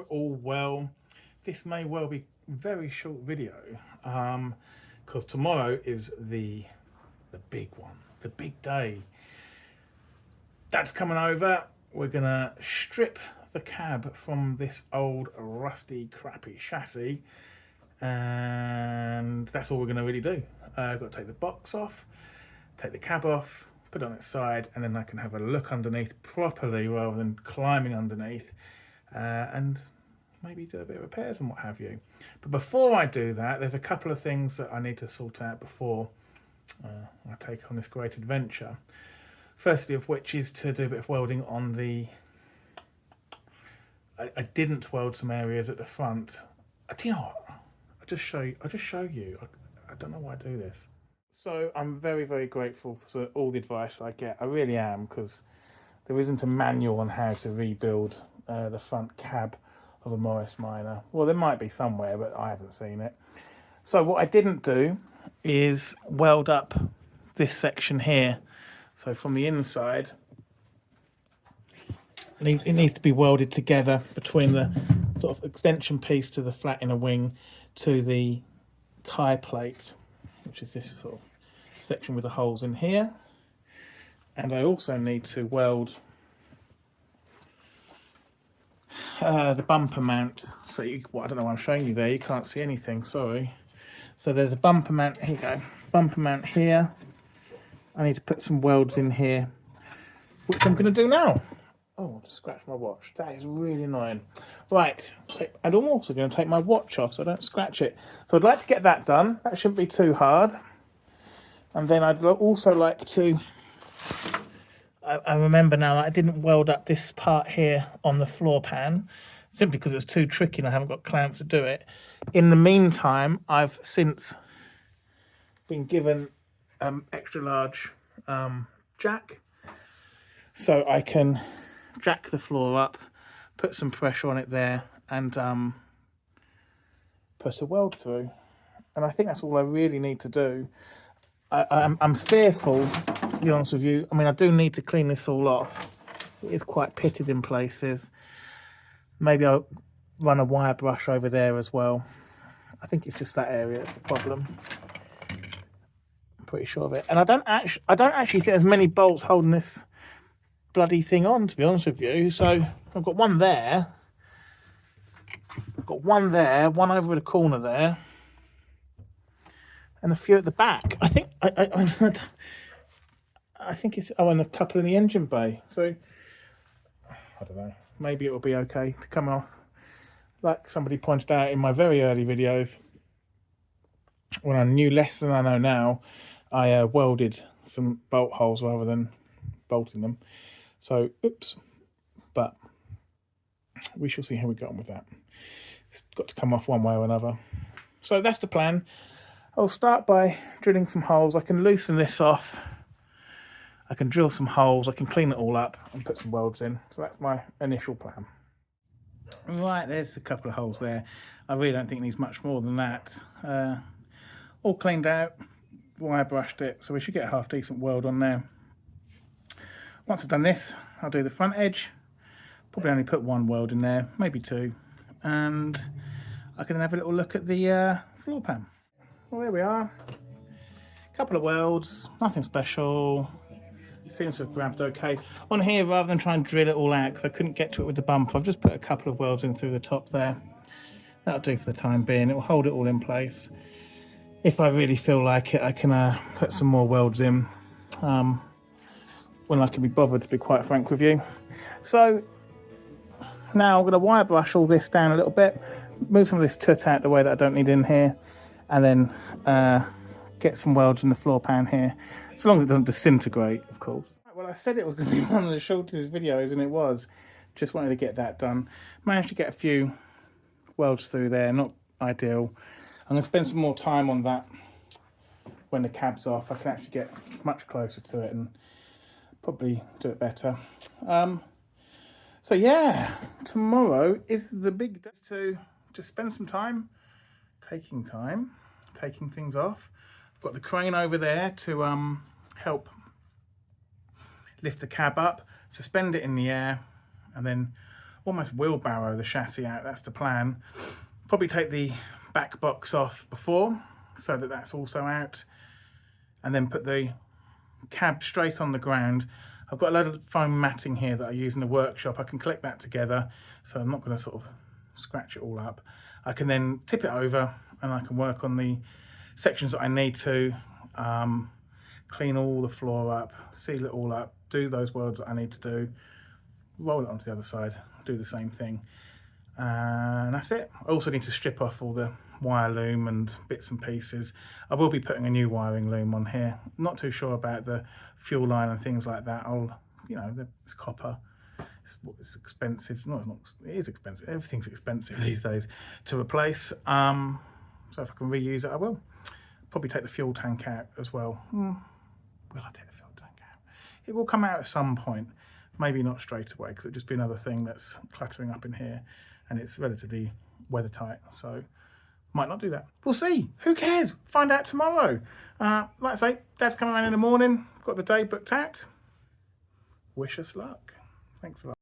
it all well. This may well be a very short video because tomorrow is the big one, the big day. That's coming over. We're gonna strip the cab from this old rusty crappy chassis, and that's all we're gonna really do. I've got to take the box off, take the cab off, put it on its side, and then I can have a look underneath properly rather than climbing underneath, and maybe do a bit of repairs and what have you. But before I do that, there's a couple of things that I need to sort out before I take on this great adventure. Firstly of which is to do a bit of welding on the... I didn't weld some areas at the front. Do you know what? I'll just show you. I don't know why I do this. So I'm very, very grateful for all the advice I get. I really am, because there isn't a manual on how to rebuild the front cab of a Morris Minor. Well, there might be somewhere, but I haven't seen it. So what I didn't do is weld up this section here. So from the inside, it needs to be welded together between the sort of extension piece to the flat inner wing to the tie plate, which is this sort of section with the holes in here. And I also need to weld the bumper mount. So I don't know what I'm showing you there. You can't see anything, sorry. So there's a bumper mount, here you go, bumper mount here. I need to put some welds in here, which I'm going to do now. Oh, I just scratched my watch. That is really annoying. Right, I'm also going to take my watch off so I don't scratch it. So I'd like to get that done. That shouldn't be too hard. And then I'd also like to... I remember now that I didn't weld up this part here on the floor pan, simply because it's too tricky and I haven't got clamps to do it. In the meantime, I've since been given extra large jack, so I can jack the floor up, put some pressure on it there, and put a weld through. And I think that's all I really need to do. I'm fearful, to be honest with you. I mean, I do need to clean this all off. It is quite pitted in places. Maybe I'll run a wire brush over there as well. I think it's just that area that's the problem. I'm pretty sure of it. And I don't actually get as many bolts holding this bloody thing on, to be honest with you. So I've got one there. I've got one there, one over the corner there, and a few at the back. I think I think it's and a couple in the engine bay. So I don't know. Maybe it will be okay to come off. Like somebody pointed out in my very early videos, when I knew less than I know now, I welded some bolt holes rather than bolting them. So, oops. But we shall see how we get on with that. It's got to come off one way or another. So that's the plan. I'll start by drilling some holes. I can loosen this off. I can drill some holes. I can clean it all up and put some welds in. So that's my initial plan. Right, there's a couple of holes there. I really don't think it needs much more than that. All cleaned out, wire brushed it, so we should get a half decent weld on there. Once I've done this, I'll do the front edge. Probably only put one weld in there, maybe two, and I can then have a little look at the floor pan. Well, there we are. A couple of welds, nothing special. Seems to have grabbed okay. On here, rather than try and drill it all out, because I couldn't get to it with the bumper, I've just put a couple of welds in through the top there. That'll do for the time being. It will hold it all in place. If I really feel like it, I can put some more welds in when I can be bothered, to be quite frank with you. So now I'm going to wire brush all this down a little bit, move some of this soot out the way that I don't need in here, and then get some welds in the floor pan here, so long as it doesn't disintegrate, of course. Well, I said it was going to be one of the shortest videos, and it was. Just wanted to get that done. Managed to get a few welds through there, not ideal. I'm going to spend some more time on that when the cab's off. I can actually get much closer to it and probably do it better. So yeah, tomorrow is the big day to just spend some time, taking things off. I've got the crane over there to help lift the cab up, suspend it in the air, and then almost wheelbarrow the chassis out. That's the plan. Probably take the back box off before, so that that's also out, and then put the cab straight on the ground. I've got a load of foam matting here that I use in the workshop. I can collect that together, so I'm not going to sort of scratch it all up. I can then tip it over and I can work on the sections that I need to, clean all the floor up, seal it all up, do those welds that I need to do, roll it onto the other side, do the same thing, and that's it. I also need to strip off all the wire loom and bits and pieces. I will be putting a new wiring loom on here. Not too sure about the fuel line and things like that. You know, it's copper. It's expensive. No, it's not. It is expensive. Everything's expensive these days to replace. So if I can reuse it, I will. Probably take the fuel tank out as well. Will I take the fuel tank out? It will come out at some point. Maybe not straight away, because it'll just be another thing that's cluttering up in here, and it's relatively weather tight. So might not do that. We'll see. Who cares? Find out tomorrow. Like I say, Dad's coming around in the morning. Got the day booked out. Wish us luck. Thanks a lot.